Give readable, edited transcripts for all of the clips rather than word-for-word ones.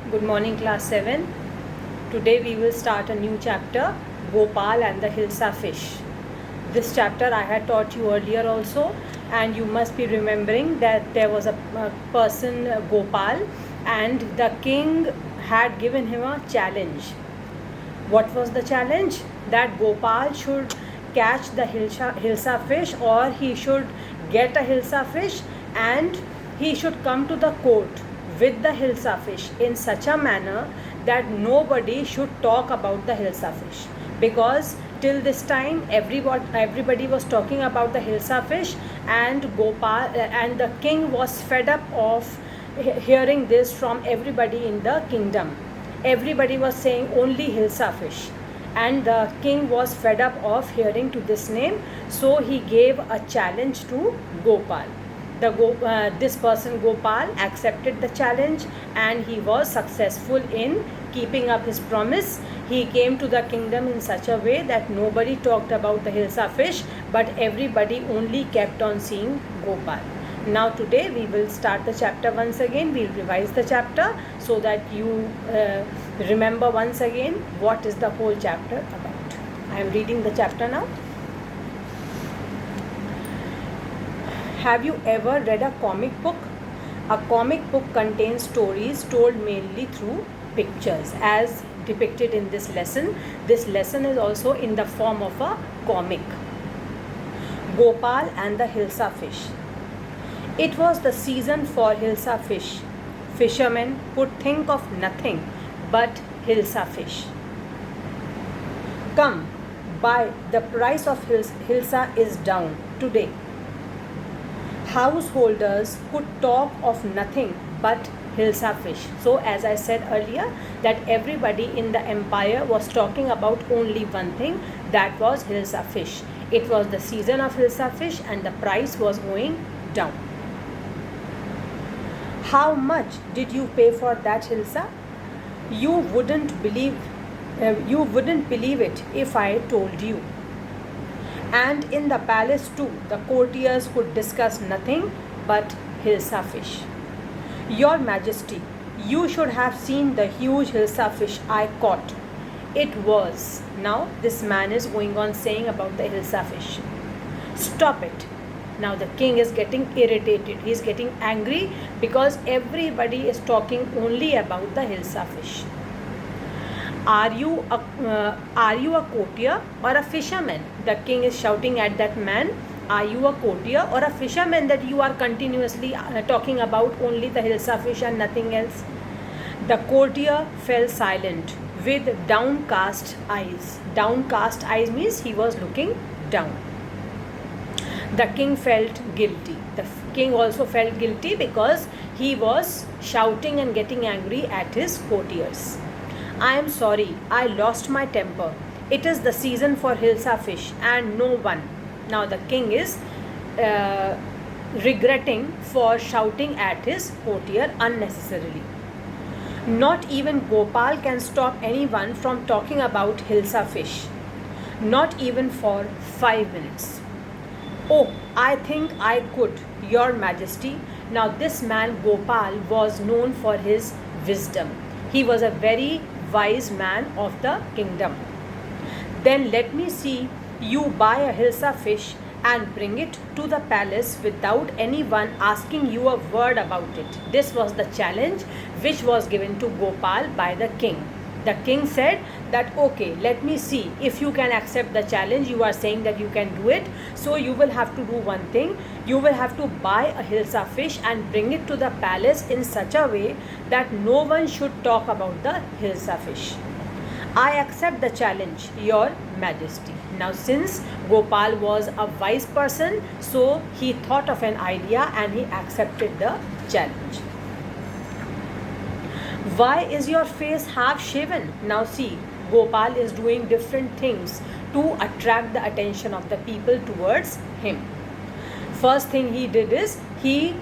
Good morning, class 7. Today we will start a new chapter, Gopal and the Hilsa fish. This chapter I had taught you earlier also, and you must be remembering that there was a person, Gopal, and the king had given him a challenge. What was the challenge? That Gopal should catch the Hilsa fish, or he should get a Hilsa fish and he should come to the court with the Hilsa fish in such a manner that nobody should talk about the Hilsa fish, because till this time everybody was talking about the Hilsa fish, and Gopal and the king was fed up of hearing this from everybody in the kingdom. Everybody was saying only Hilsa fish, and the king was fed up of hearing to this name, so he gave a challenge to Gopal. This person Gopal accepted the challenge, and he was successful in keeping up his promise. He came to the kingdom in such a way that nobody talked about the Hilsa fish, but everybody only kept on seeing Gopal. Now today we will start the chapter once again. We will revise the chapter so that you remember once again what is the whole chapter about. I am reading the chapter now. Have you ever read a comic book? A comic book contains stories told mainly through pictures, as depicted in this lesson. This lesson is also in the form of a comic. Gopal and the Hilsa fish. It was the season for Hilsa fish. Fishermen could think of nothing but Hilsa fish. Come, buy, the price of Hilsa is down today. Householders could talk of nothing but Hilsa fish. So as I said earlier, that everybody in the empire was talking about only one thing, that was Hilsa fish. It was the season of Hilsa fish and the price was going down. How much did you pay for that Hilsa? You wouldn't believe it if I told you. And in the palace too, the courtiers could discuss nothing but Hilsa fish. Your Majesty, you should have seen the huge Hilsa fish I caught. It was. Now this man is going on saying about the Hilsa fish. Stop it. Now the king is getting irritated. He is getting angry because everybody is talking only about the Hilsa fish. Are you a courtier or a fisherman? The king is shouting at that man. Are you a courtier or a fisherman that you are continuously talking about only the Hilsa fish and nothing else? The courtier fell silent with downcast eyes. Downcast eyes means he was looking down. The king felt guilty. The king also felt guilty because he was shouting and getting angry at his courtiers. I am sorry, I lost my temper. It is the season for Hilsa fish and no one. Now the king is regretting for shouting at his courtier unnecessarily. Not even Gopal can stop anyone from talking about Hilsa fish. Not even for 5 minutes. Oh, I think I could, Your Majesty. Now this man Gopal was known for his wisdom. He was a very wise man of the kingdom. Then let me see you buy a Hilsa fish and bring it to the palace without anyone asking you a word about it. This was the challenge which was given to Gopal by the king. The king said that okay, let me see if you can accept the challenge. You are saying that you can do it, so you will have to do one thing. You will have to buy a Hilsa fish and bring it to the palace in such a way that no one should talk about the Hilsa fish. I accept the challenge, Your Majesty. Now since Gopal was a wise person, so he thought of an idea and he accepted the challenge. Why is your face half shaven? Now see, Gopal is doing different things to attract the attention of the people towards him. First thing he did is he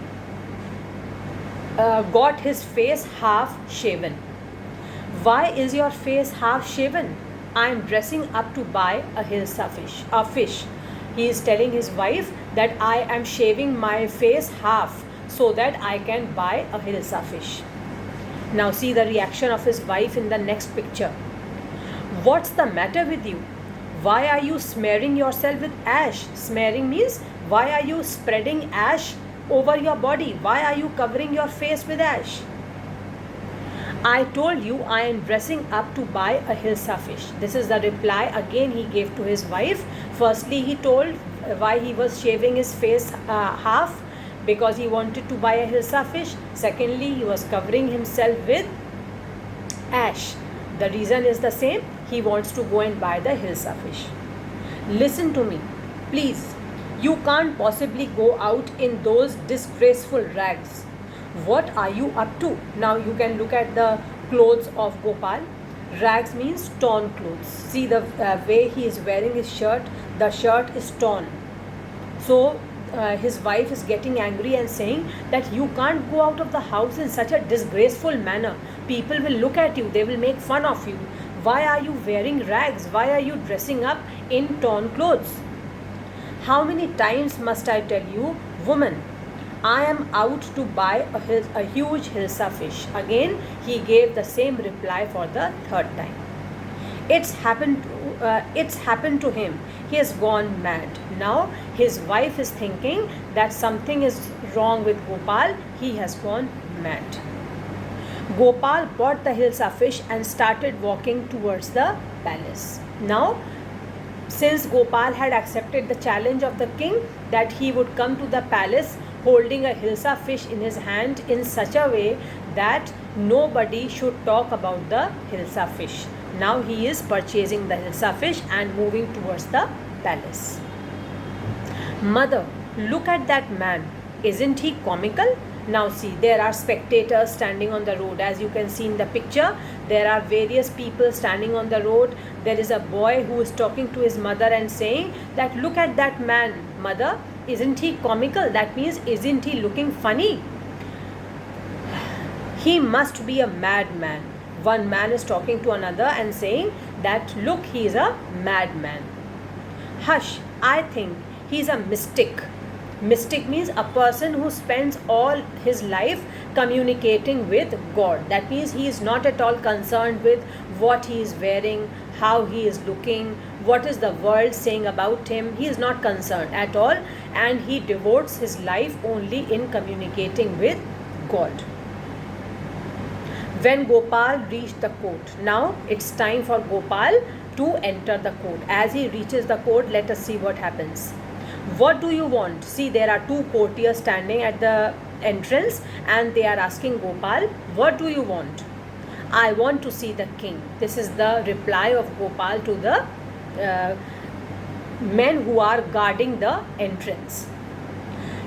got his face half shaven. Why is your face half shaven? I am dressing up to buy a Hilsa fish. He is telling his wife that I am shaving my face half so that I can buy a Hilsa fish. Now see the reaction of his wife in the next picture. What's the matter with you? Why are you smearing yourself with ash? Smearing means why are you spreading ash over your body? Why are you covering your face with ash? I told you I am dressing up to buy a Hilsa fish. This is the reply again he gave to his wife. Firstly, he told why he was shaving his face half, because he wanted to buy a Hilsa fish. Secondly, he was covering himself with ash. The reason is the same. He wants to go and buy the Hilsa fish. Listen to me, please. You can't possibly go out in those disgraceful rags. What are you up to? Now you can look at the clothes of Gopal. Rags means torn clothes. See the way he is wearing his shirt. The shirt is torn. So his wife is getting angry and saying that you can't go out of the house in such a disgraceful manner. People will look at you. They will make fun of you. Why are you wearing rags? Why are you dressing up in torn clothes? How many times must I tell you, woman, I am out to buy a huge Hilsa fish. Again, he gave the same reply for the third time. It's happened to him. He has gone mad. Now his wife is thinking that something is wrong with Gopal. He has gone mad. Gopal bought the Hilsa fish and started walking towards the palace. Now, since Gopal had accepted the challenge of the king that he would come to the palace holding a Hilsa fish in his hand in such a way that nobody should talk about the Hilsa fish. Now he is purchasing the Hilsa fish and moving towards the palace. Mother, look at that man. Isn't he comical? Now see, there are spectators standing on the road. As you can see in the picture, there are various people standing on the road. There is a boy who is talking to his mother and saying that look at that man, mother. Isn't he comical? That means, isn't he looking funny? He must be a madman. One man is talking to another and saying that look, he is a madman. Hush, I think he is a mystic. Mystic means a person who spends all his life communicating with God. That means he is not at all concerned with what he is wearing, how he is looking, what is the world saying about him. He is not concerned at all, and he devotes his life only in communicating with God. When Gopal reached the court, now it's time for Gopal to enter the court. As he reaches the court, let us see what happens. What do you want? See, there are two courtiers standing at the entrance and they are asking Gopal, what do you want? I want to see the king. This is the reply of Gopal to the men who are guarding the entrance.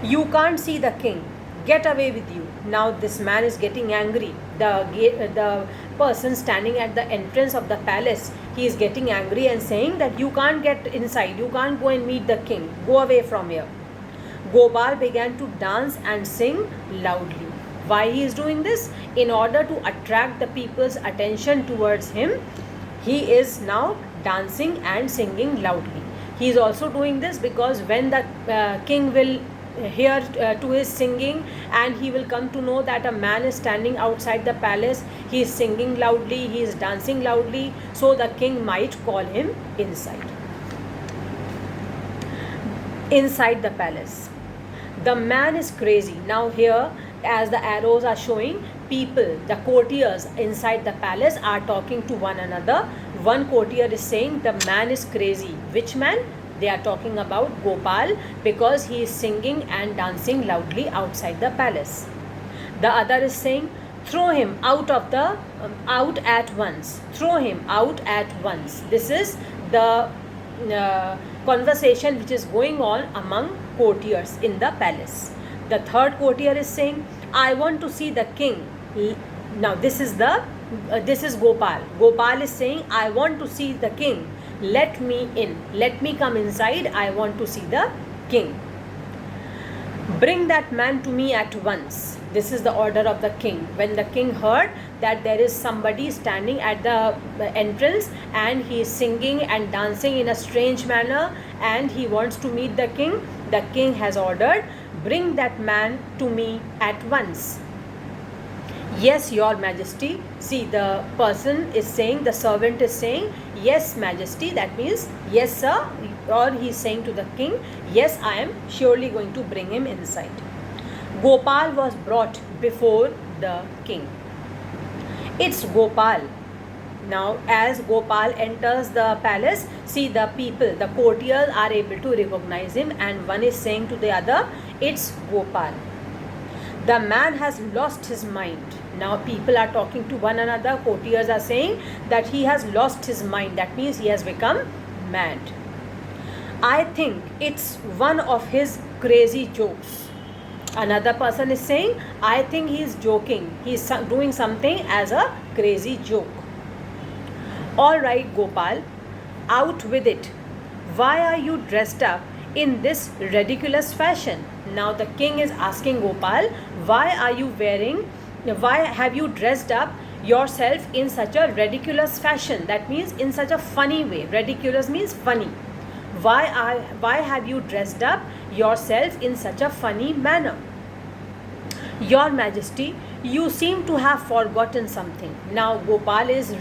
You can't see the king. Get away with you. Now this man is getting angry. The person standing at the entrance of the palace, he is getting angry and saying that you can't get inside. You can't go and meet the king. Go away from here. Gopal began to dance and sing loudly. Why he is doing this? In order to attract the people's attention towards him, he is now dancing and singing loudly. He is also doing this because when the king will hear to his singing and he will come to know that a man is standing outside the palace, he is singing loudly, he is dancing loudly, so the king might call him inside the palace. The man is crazy. Now here, as the arrows are showing, people, the courtiers inside the palace are talking to one another. One courtier is saying the man is crazy. Which man? They are talking about Gopal because he is singing and dancing loudly outside the palace. The other is saying, throw him out at once. Throw him out at once. This is the conversation which is going on among courtiers in the palace. The third courtier is saying, I want to see the king. Now this is Gopal. Gopal is saying, I want to see the king. Let me in. Let me come inside. I want to see the king. Bring that man to me at once. This is the order of the king. When the king heard that there is somebody standing at the entrance and he is singing and dancing in a strange manner and he wants to meet the king has ordered, bring that man to me at once. Yes, your majesty. See, the person is saying, the servant is saying, yes, majesty. That means, yes, sir. Or he is saying to the king, yes, I am surely going to bring him inside. Gopal was brought before the king. It's Gopal. Now, as Gopal enters the palace, see, the people, the courtiers are able to recognize him, and one is saying to the other, it's Gopal. The man has lost his mind. Now people are talking to one another. Courtiers are saying that he has lost his mind. That means he has become mad. I think it's one of his crazy jokes. Another person is saying, I think he is joking. He is doing something as a crazy joke. All right, Gopal, out with it. Why are you dressed up in this ridiculous fashion? Now the king is asking Gopal, why have you dressed up yourself in such a ridiculous fashion? That means in such a funny way. Ridiculous means funny. Why have you dressed up yourself in such a funny manner? Your Majesty, you seem to have forgotten something. Now Gopal is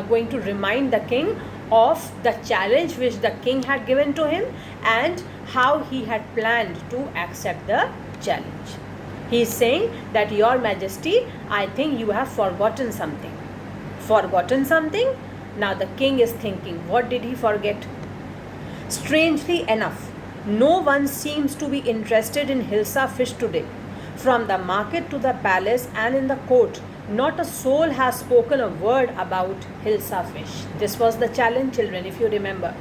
going to remind the king of the challenge which the king had given to him and how he had planned to accept the challenge. He is saying that, Your Majesty, I think you have forgotten something. Forgotten something? Now the king is thinking, what did he forget? Strangely enough, no one seems to be interested in Hilsa fish today. From the market to the palace and in the court, not a soul has spoken a word about Hilsa fish. This was the challenge, children, if you remember.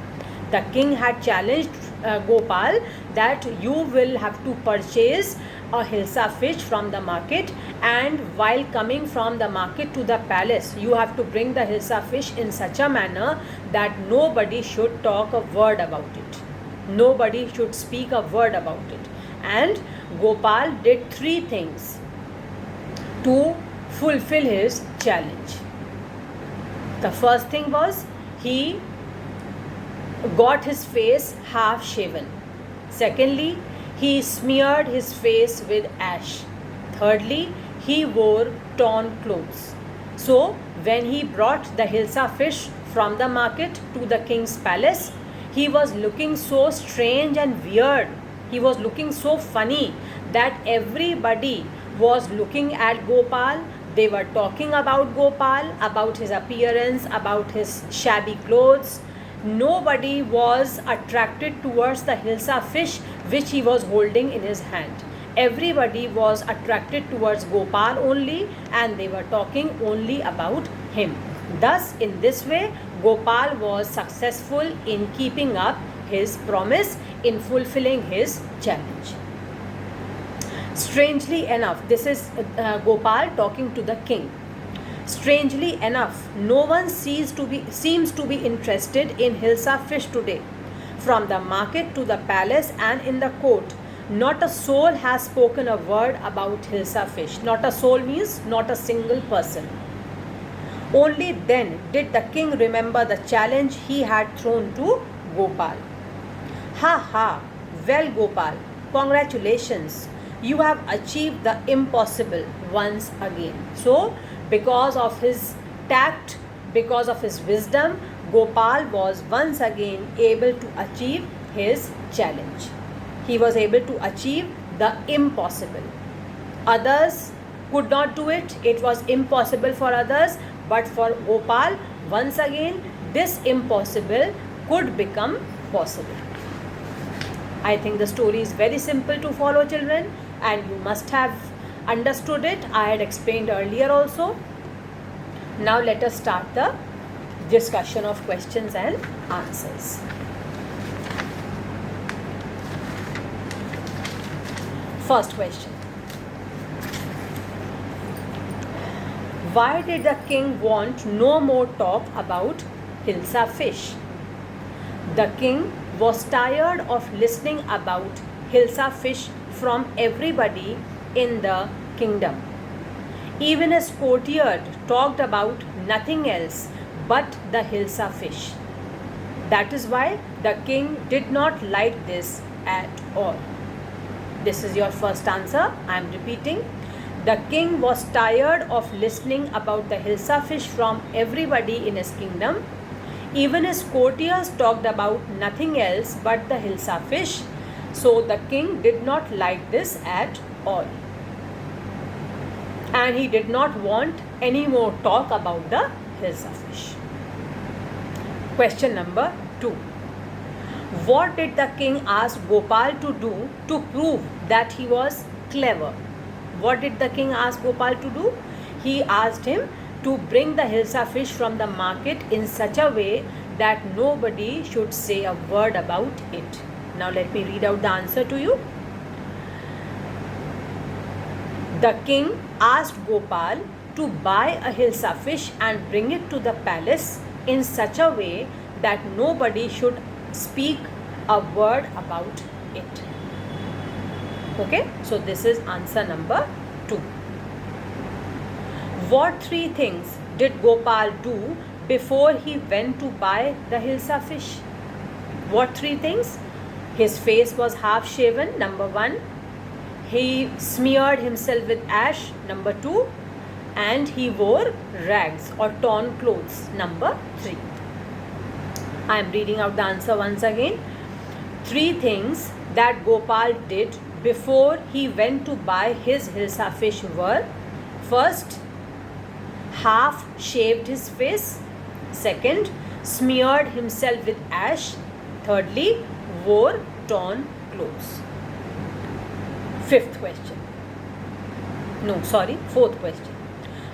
The king had challenged Gopal that you will have to purchase a Hilsa fish from the market, and while coming from the market to the palace, you have to bring the Hilsa fish in such a manner that nobody should talk a word about it. Nobody should speak a word about it. And Gopal did 3 things to fulfill his challenge. The first thing was he got his face half shaven. Secondly, he smeared his face with ash. Thirdly, he wore torn clothes. So, when he brought the Hilsa fish from the market to the king's palace, he was looking so strange and weird. He was looking so funny that everybody was looking at Gopal. They were talking about Gopal, about his appearance, about his shabby clothes. Nobody was attracted towards the Hilsa fish which he was holding in his hand. Everybody was attracted towards Gopal only, and they were talking only about him. Thus, in this way, Gopal was successful in keeping up his promise, in fulfilling his challenge. Strangely enough, this is Gopal talking to the king. Strangely enough, no one seems to be interested in Hilsa fish today. From the market to the palace and in the court, not a soul has spoken a word about Hilsa fish. Not a soul means not a single person. Only then did the king remember the challenge he had thrown to Gopal. Ha ha! Well, Gopal, congratulations. You have achieved the impossible once again. So, because of his tact, because of his wisdom, Gopal was once again able to achieve his challenge. He was able to achieve the impossible. Others could not do it. It was impossible for others. But for Gopal, once again, this impossible could become possible. I think the story is very simple to follow, children, and you must have understood it. I had explained earlier also. Now let us start the discussion of questions and answers. First question. Why did the king want no more talk about Hilsa fish? The king was tired of listening about Hilsa fish from everybody in the kingdom. Even his courtiers talked about nothing else but the Hilsa fish. That is why the king did not like this at all. This is your first answer. I am repeating. The king was tired of listening about the Hilsa fish from everybody in his kingdom. Even his courtiers talked about nothing else but the Hilsa fish. So the king did not like this at all. And he did not want any more talk about the Hilsa fish. Question number 2. What did the king ask Gopal to do to prove that he was clever? What did the king ask Gopal to do? He asked him to bring the Hilsa fish from the market in such a way that nobody should say a word about it. Now let me read out the answer to you. The king asked Gopal to buy a Hilsa fish and bring it to the palace in such a way that nobody should speak a word about it. Okay, so this is answer number 2. What 3 things did Gopal do before he went to buy the Hilsa fish? What 3 things? His face was half shaven, number 1. He smeared himself with ash, number 2. And he wore rags or torn clothes, number 3. I am reading out the answer once again. 3 things that Gopal did before he went to buy his Hilsa fish were: first, half shaved his face; second, smeared himself with ash; thirdly, wore torn clothes. Fourth question.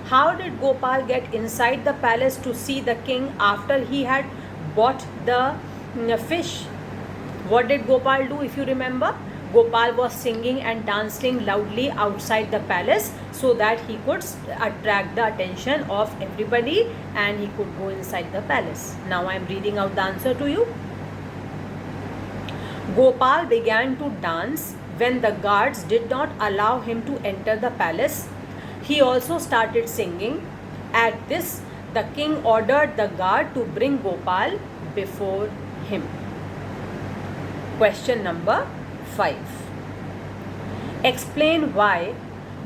How did Gopal get inside the palace to see the king after he had bought the fish? What did Gopal do, if you remember? Gopal was singing and dancing loudly outside the palace so that he could attract the attention of everybody and he could go inside the palace. Now I am reading out the answer to you. Gopal began to dance when the guards did not allow him to enter the palace. He also started singing. At this, the king ordered the guard to bring Gopal before him. Question number 5. Explain why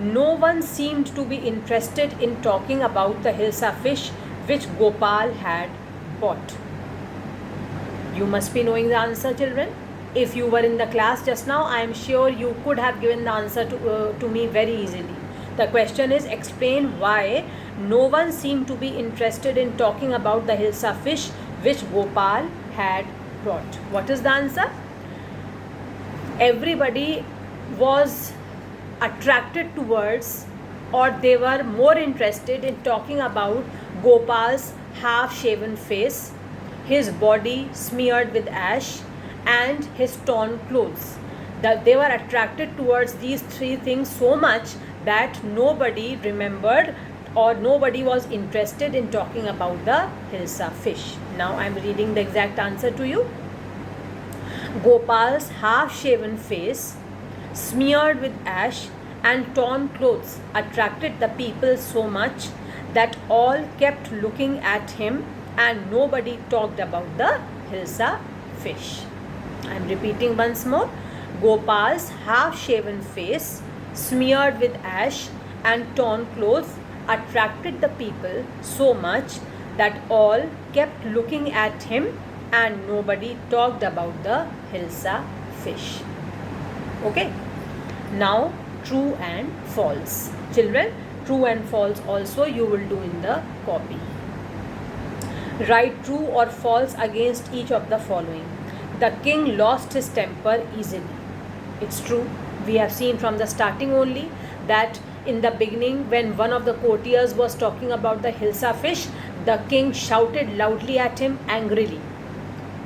no one seemed to be interested in talking about the Hilsa fish which Gopal had bought. You must be knowing the answer, children. If you were in the class just now, I am sure you could have given the answer to me very easily. The question is, explain why no one seemed to be interested in talking about the Hilsa fish which Gopal had brought. What is the answer? Everybody was attracted towards, or they were more interested in talking about Gopal's half-shaven face, his body smeared with ash, and his torn clothes. They were attracted towards these 3 things so much that nobody remembered or nobody was interested in talking about the Hilsa fish. Now I am reading the exact answer to you. Gopal's half-shaven face, smeared with ash, and torn clothes attracted the people so much that all kept looking at him and nobody talked about the Hilsa fish. I am repeating once more. Gopal's half-shaven face, smeared with ash, and torn clothes attracted the people so much that all kept looking at him and nobody talked about the Hilsa fish. Okay. Now true and false. Children, true and false also you will do in the copy. Write true or false against each of the following. The king lost his temper easily. It's true. We have seen from the starting only that in the beginning, when one of the courtiers was talking about the Hilsa fish, the king shouted loudly at him angrily.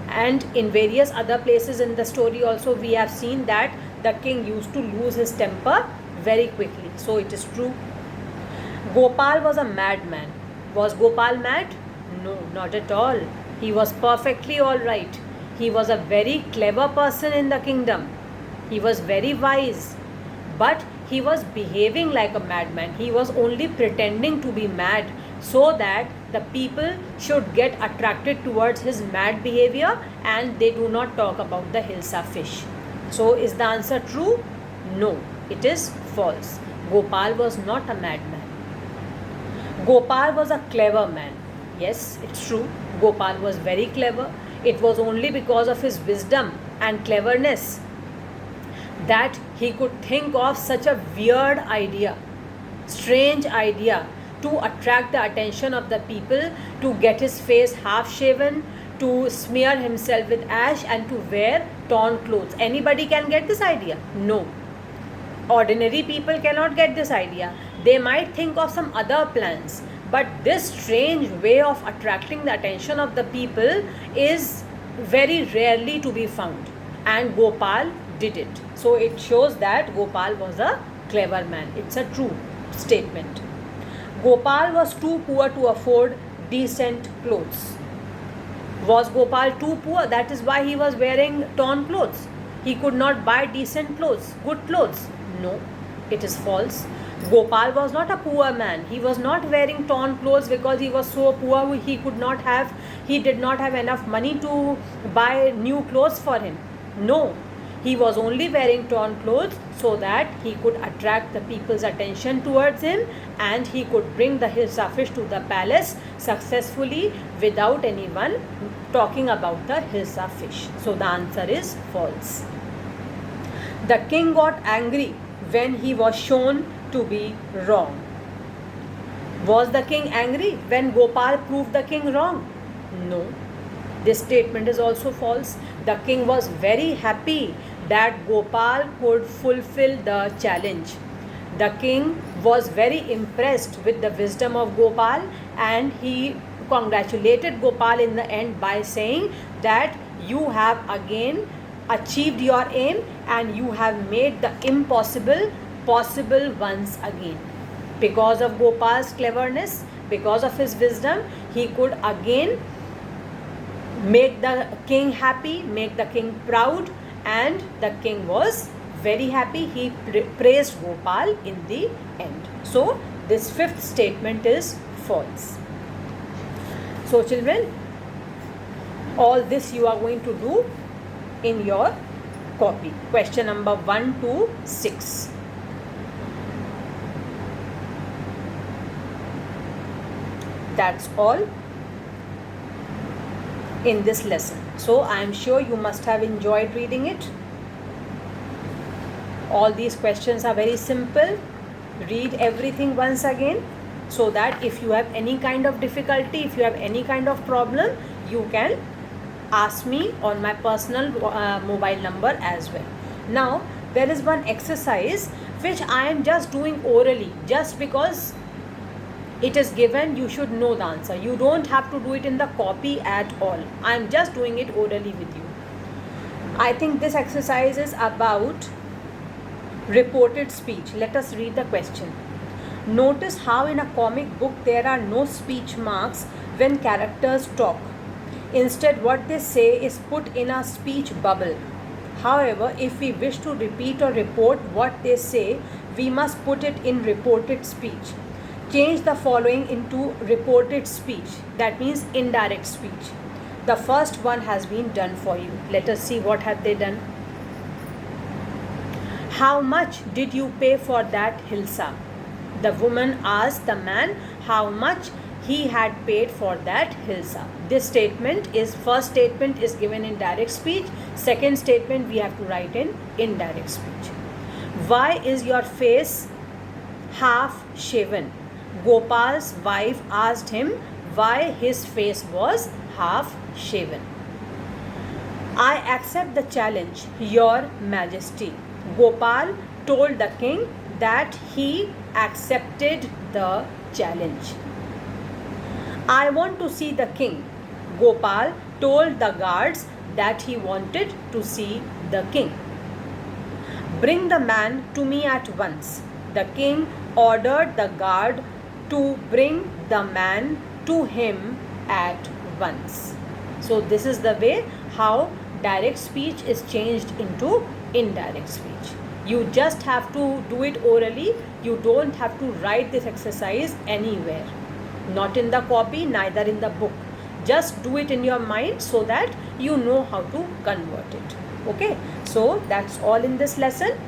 And in various other places in the story also we have seen that the king used to lose his temper very quickly. So it is true. Gopal was a madman. Was Gopal mad? No, not at all. He was perfectly all right. He was a very clever person in the kingdom. He was very wise. But he was behaving like a madman. He was only pretending to be mad so that the people should get attracted towards his mad behavior and they do not talk about the Hilsa fish. So is the answer true? No, it is false. Gopal was not a madman. Gopal was a clever man. Yes, it's true. Gopal was very clever. It was only because of his wisdom and cleverness that he could think of such a weird idea, strange idea, to attract the attention of the people, to get his face half shaven, to smear himself with ash, and to wear torn clothes. Anybody can get this idea? No. Ordinary people cannot get this idea. They might think of some other plans, but this strange way of attracting the attention of the people is very rarely to be found, and Gopal did it. So it shows that Gopal was a clever man. It's a true statement. Gopal was too poor to afford decent clothes. Was Gopal too poor? That is why he was wearing torn clothes. He could not buy decent clothes, good clothes. No, it is false. Gopal was not a poor man. He was not wearing torn clothes because he was so poor he did not have enough money to buy new clothes for him. No, he was only wearing torn clothes so that he could attract the people's attention towards him, and he could bring the Hilsa fish to the palace successfully without anyone talking about the Hilsa fish. So the answer is false. The king got angry when he was shown to be wrong. Was the king angry when Gopal proved the king wrong? No. This statement is also false. The king was very happy that Gopal could fulfill the challenge. The king was very impressed with the wisdom of Gopal, and he congratulated Gopal in the end by saying that you have again achieved your aim and you have made the impossible possible once again. Because of Gopal's cleverness, because of his wisdom, he could again make the king happy, make the king proud, and the king was very happy. He praised Gopal in the end. So this fifth statement is false. So children, all this you are going to do in your copy. Question number 1 to 6. That's all in this lesson. So I am sure you must have enjoyed reading it. All these questions are very simple. Read everything once again so that if you have any kind of difficulty, if you have any kind of problem, you can ask me on my personal mobile number as well. Now there is one exercise which I am just doing orally, just because it is given, you should know the answer. You don't have to do it in the copy at all. I am just doing it orally with you. I think this exercise is about reported speech. Let us read the question. Notice how in a comic book there are no speech marks when characters talk. Instead, what they say is put in a speech bubble. However, if we wish to repeat or report what they say, we must put it in reported speech. Change the following into reported speech. That means indirect speech. The first one has been done for you. Let us see what have they done. How much did you pay for that hilsa? The woman asked the man how much he had paid for that hilsa. This statement is, first statement is given in direct speech. Second statement we have to write in indirect speech. Why is your face half shaven? Gopal's wife asked him why his face was half shaven. I accept the challenge, Your Majesty. Gopal told the king that he accepted the challenge. I want to see the king. Gopal told the guards that he wanted to see the king. Bring the man to me at once. The king ordered the guard to bring the man to him at once. So this is the way how direct speech is changed into indirect speech. You just have to do it orally. You don't have to write this exercise anywhere. Not in the copy, neither in the book. Just do it in your mind so that you know how to convert it. Okay, so that's all in this lesson.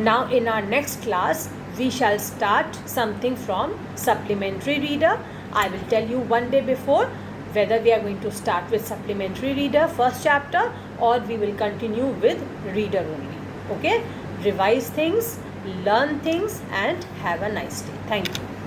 Now in our next class, we shall start something from supplementary reader. I will tell you one day before whether we are going to start with supplementary reader first chapter or we will continue with reader only. Okay, revise things, learn things and have a nice day. Thank you.